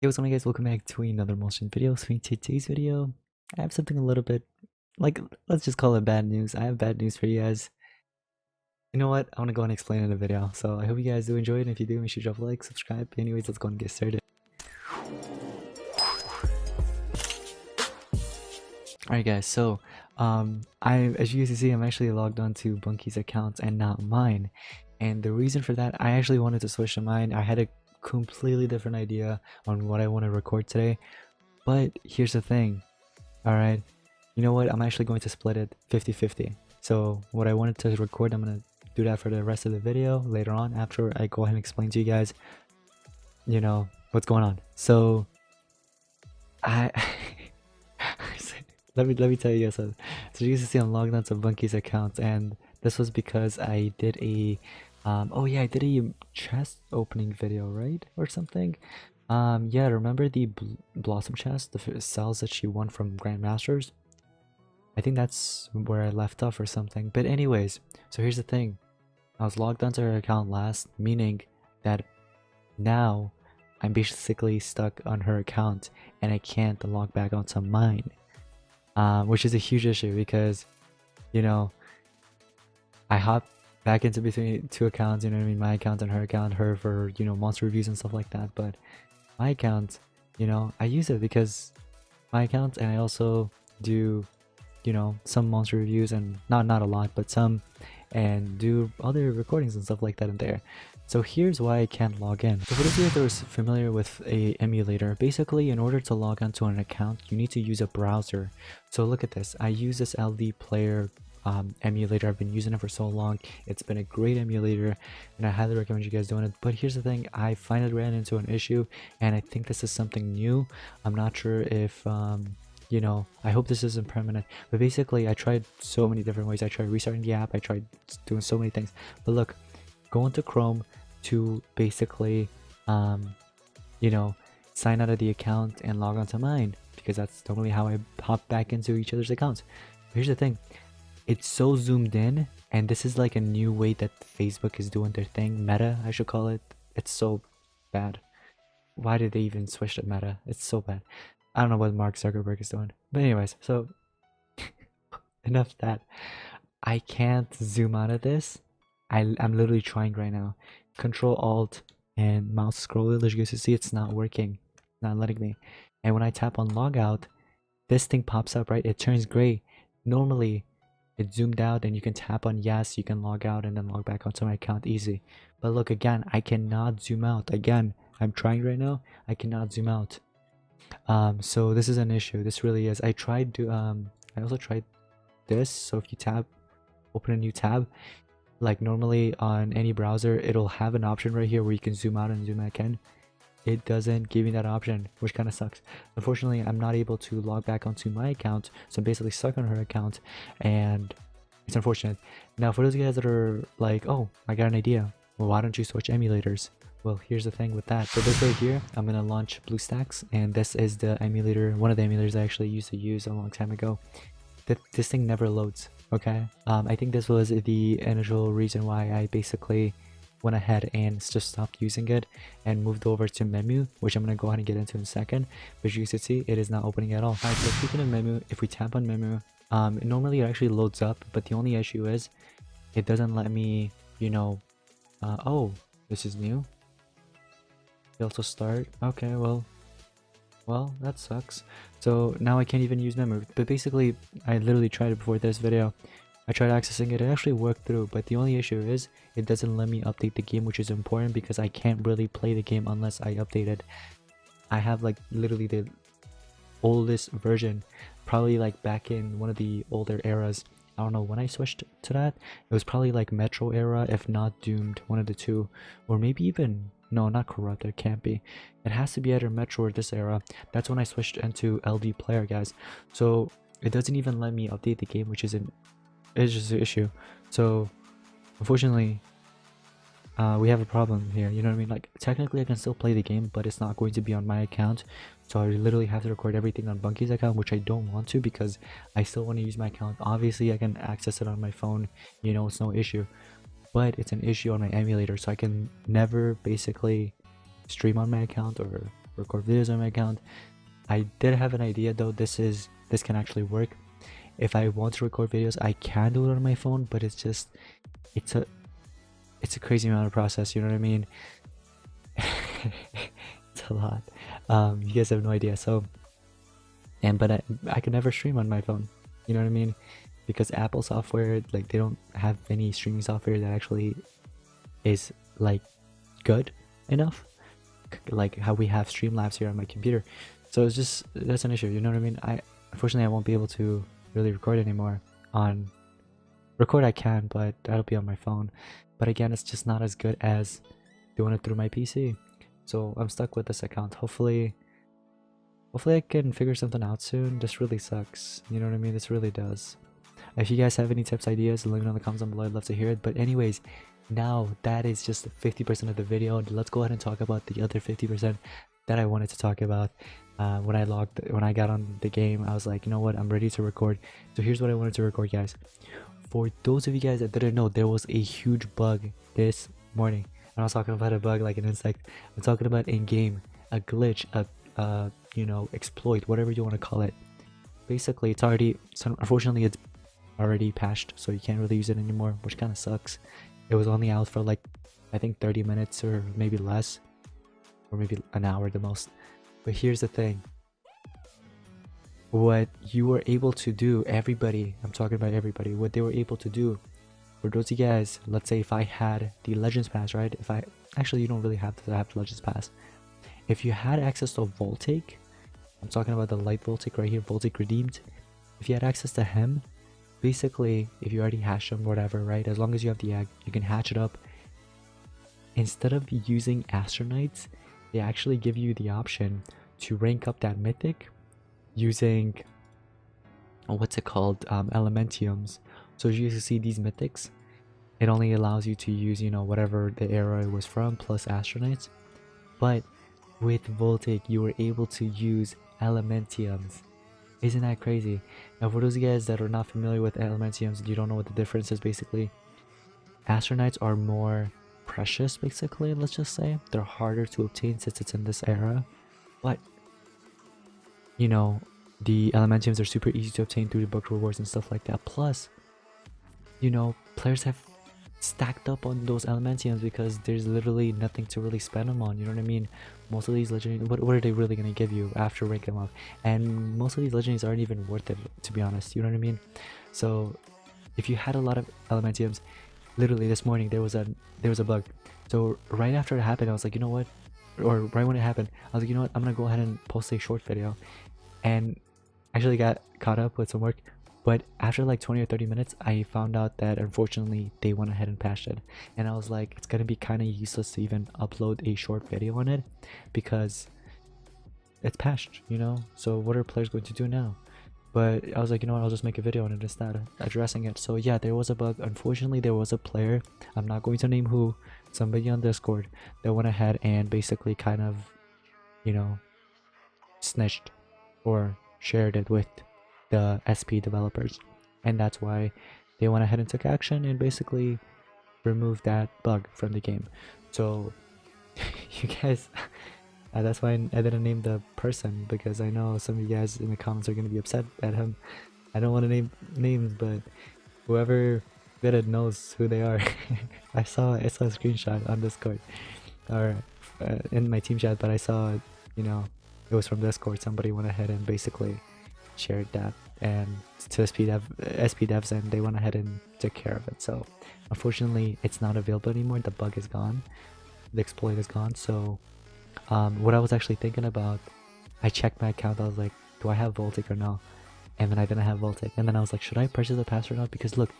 Hey, what's going on, guys? Welcome back to another motion video. So in today's video, I have something a little bit like, let's just call it bad news. I have bad news for you guys. You know what? I want to go and explain in the video. So I hope you guys do enjoy it. And if you do, make sure to drop a like, subscribe. Anyways, let's go and get started. Alright guys, so as you guys can see, I'm actually logged on to Bunky's account and not mine. And the reason for that, I actually wanted to switch to mine. I had a completely different idea on what I want to record today. But here's the thing. Alright, you know what? I'm actually going to split it 50-50. So what I wanted to record, I'm going to do that for the rest of the video later on after I go ahead and explain to you guys, what's going on. So I let me tell you guys. So you guys can see I'm logged onto Bunky's account, and this was because I did a oh yeah, I did a chest opening video, right, or something. Yeah, remember the Blossom chest, the cells that she won from Grandmasters? I think that's where I left off or something. But anyways, so here's the thing. I was logged onto her account last, meaning that now I'm basically stuck on her account and I can't log back onto mine. Which is a huge issue because, you know, I hop back into between two accounts, you know what I mean? My account and her for, monster reviews and stuff like that. But my account, I use it because my account, and I also do, some monster reviews, and not a lot, but some, and do other recordings and stuff like that in there. So here's why I can't log in. So for those of you that are familiar with a emulator, basically in order to log onto an account, you need to use a browser. So look at this. I use this LD player emulator. I've been using it for so long. It's been a great emulator and I highly recommend you guys doing it. But here's the thing, I finally ran into an issue and I think this is something new. I'm not sure if I hope this isn't permanent, but basically I tried so many different ways. I tried restarting the app, I tried doing so many things, but look, go into Chrome to basically sign out of the account and log onto mine, because that's normally how I hop back into each other's accounts. But here's the thing, it's so zoomed in, and this is like a new way that Facebook is doing their thing, meta I should call it. It's so bad. Why did they even switch to meta? It's so bad. I don't know what Mark Zuckerberg is doing. But anyways, so enough of that. I can't zoom out of this. I'm literally trying right now. Control Alt and mouse scroll, as you guys can see, it's not working. It's not letting me. And when I tap on logout, this thing pops up, right? It turns gray. Normally, it's zoomed out and you can tap on yes, you can log out and then log back onto my account easy. But look, again, I cannot zoom out. Again, I'm trying right now. I cannot zoom out. So this is an issue. This really is. I also tried this. So if you open a new tab, like normally on any browser, it'll have an option right here where you can zoom out and zoom back in. It doesn't give me that option, which kind of sucks. Unfortunately, I'm not able to log back onto my account, so I'm basically stuck on her account, and it's unfortunate. Now, for those of you guys that are like, oh, I got an idea. Well, why don't you switch emulators? Well, here's the thing with that. So this right here, I'm gonna launch BlueStacks, and this is the emulator, one of the emulators I actually used to use a long time ago. This thing never loads. Okay, I think this was the initial reason why I basically went ahead and just stopped using it and moved over to menu, which I'm going to go ahead and get into in a second. But you can see it is not opening at all. Alright, so speaking of menu, if we tap on menu, normally it actually loads up, but the only issue is it doesn't let me, oh, this is new. You also start. Okay, well, that sucks. So now I can't even use memory. But basically, I literally tried it before this video. I tried accessing it. It actually worked through, but the only issue is it doesn't let me update the game, which is important because I can't really play the game unless I update it. I have like literally the oldest version, probably like back in one of the older eras. I don't know when I switched to that. It was probably like Metro era, if not Doomed, one of the two, or maybe even no, not Corrupt. It can't be. It has to be either Metro or this era. That's when I switched into LD player, guys. So it doesn't even let me update the game, which it's just an issue. So unfortunately, we have a problem here, you know what I mean? Like, technically I can still play the game, but it's not going to be on my account. So I literally have to record everything on Bunky's account, which I don't want to because I still want to use my account. Obviously I can access it on my phone, it's no issue, but it's an issue on my emulator, so I can never basically stream on my account or record videos on my account. I did have an idea though. This can actually work. If I want to record videos, I can do it on my phone, but it's just it's a crazy amount of process, you know what I mean? It's a lot. You guys have no idea. So but I could never stream on my phone, you know what I mean? Because Apple software, like, they don't have any streaming software that actually is like good enough, like how we have Streamlabs here on my computer. So it's just, that's an issue, you know what I mean? Unfortunately I won't be able to really record anymore on record. I can, but that'll be on my phone. But again, it's just not as good as doing it through my PC. So I'm stuck with this account. Hopefully I can figure something out soon. This really sucks, you know what I mean? This really does. If you guys have any tips, ideas, let me know in the comments down below. I'd love to hear it. But anyways, now that is just 50% of the video. Let's go ahead and talk about the other 50% that I wanted to talk about. When I got on the game, I was like, you know what, I'm ready to record. So here's what I wanted to record, guys. For those of you guys that didn't know, there was a huge bug this morning. I'm not talking about a bug like an insect. I'm talking about in-game, a glitch, a you know, exploit, whatever you want to call it. Basically, unfortunately it's already patched, so you can't really use it anymore, which kind of sucks. It was only out for like, I think 30 minutes or maybe less, or maybe an hour the most. But here's the thing, what you were able to do, everybody, I'm talking about everybody, what they were able to do, for those of you guys, let's say if I had the Legends Pass, right? Actually, you don't really have to have the Legends Pass. If you had access to Voltaic, I'm talking about the light Voltaic right here, Voltaic redeemed. If you had access to him, basically, if you already hashed him, whatever, right? As long as you have the egg, you can hatch it up. Instead of using Astronites, they actually give you the option to rank up that mythic using, what's it called, Elementiums. So as you can see, these mythics, it only allows you to use, you know, whatever the era it was from plus Astronites. But with Voltaic, you were able to use Elementiums. Isn't that crazy? Now for those of you guys that are not familiar with Elementiums, you don't know what the difference is, basically Astronites are more precious, basically, let's just say. They're harder to obtain since it's in this era. But, you know, the Elementiums are super easy to obtain through the book rewards and stuff like that. Plus, you know, players have stacked up on those Elementiums because there's literally nothing to really spend them on, you know what I mean? Most of these legendaries, what are they really going to give you after ranking them up? And most of these legendaries aren't even worth it, to be honest, you know what I mean? So if you had a lot of Elementiums, literally this morning there was a bug. So right after it happened, I was like, you know what, or right when it happened, I was like, you know what, I'm gonna go ahead and post a short video, and actually got caught up with some work. But after like 20 or 30 minutes, I found out that unfortunately they went ahead and patched it. And I was like, it's gonna be kind of useless to even upload a short video on it because it's patched, you know? So what are players going to do now? But I was like, you know what, I'll just make a video on it instead, addressing it. So yeah, there was a bug. Unfortunately, there was a player, I'm not going to name who, somebody on Discord, that went ahead and basically kind of, you know, snitched or shared it with the SP developers, and that's why they went ahead and took action and basically removed that bug from the game. So you guys, that's why I didn't name the person, because I know some of you guys in the comments are going to be upset at him. I don't want to name names, but whoever did it knows who they are. I saw a screenshot on Discord or in my team chat, but I saw, you know, it was from Discord. Somebody went ahead and basically shared that and to SP devs, and they went ahead and took care of it. So unfortunately it's not available anymore. The bug is gone, the exploit is gone. So what I was actually thinking about, I checked my account, I was like, do I have Voltaic or no? And then I didn't have Voltaic, and then I was like, should I purchase the pass or not? Because look,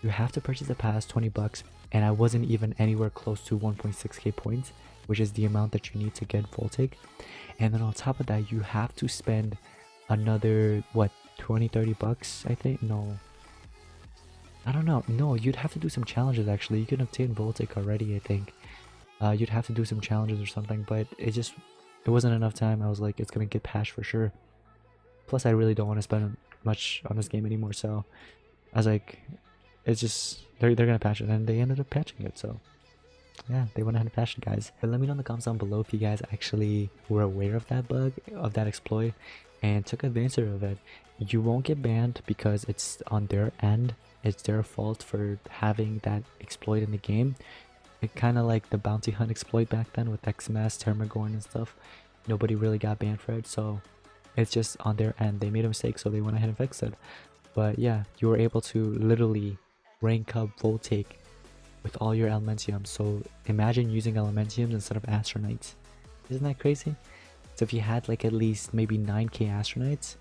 you have to purchase the pass, 20 bucks, and I wasn't even anywhere close to 1.6k points, which is the amount that you need to get Voltaic. And then on top of that, you have to spend another, what, 20-30 bucks, I think? No, I don't know. No, you'd have to do some challenges. Actually, you can obtain Voltaic already, I think. You'd have to do some challenges or something, but it wasn't enough time. I was like, it's gonna get patched for sure. Plus I really don't want to spend much on this game anymore, so I was like, it's just, they're gonna patch it, and they ended up patching it. So yeah, they went ahead and patched it, guys. But let me know in the comments down below if you guys actually were aware of that bug, of that exploit, and took advantage of it. You won't get banned because it's on their end. It's their fault for having that exploit in the game. It kind of like the bounty hunt exploit back then with XMS, Termagorn and stuff. Nobody really got banned for it, so it's just on their end. They made a mistake, so they went ahead and fixed it. But yeah, you were able to literally rank up Voltaic with all your Elementiums. So imagine using Elementiums instead of Astronites. Isn't that crazy? So if you had like at least maybe 9k Astronites,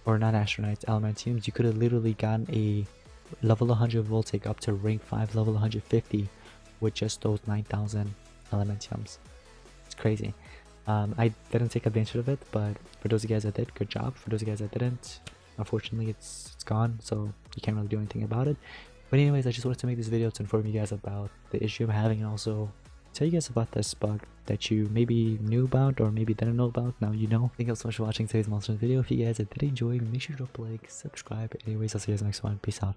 or not Astronites, Elementiums, you could have literally gotten a level 100 Voltaic up to rank 5 level 150 with just those 9,000 Elementiums. It's crazy. I didn't take advantage of it, but for those of you guys that did, good job. For those of you guys that didn't, unfortunately it's gone, so you can't really do anything about it. But anyways, I just wanted to make this video to inform you guys about the issue I'm having, and also tell you guys about this bug that you maybe knew about or maybe didn't know about. Now you know. Thank you so much for watching today's monster video. If you guys did enjoy, make sure to drop a like, subscribe. Anyways, I'll see you guys next one. Peace out.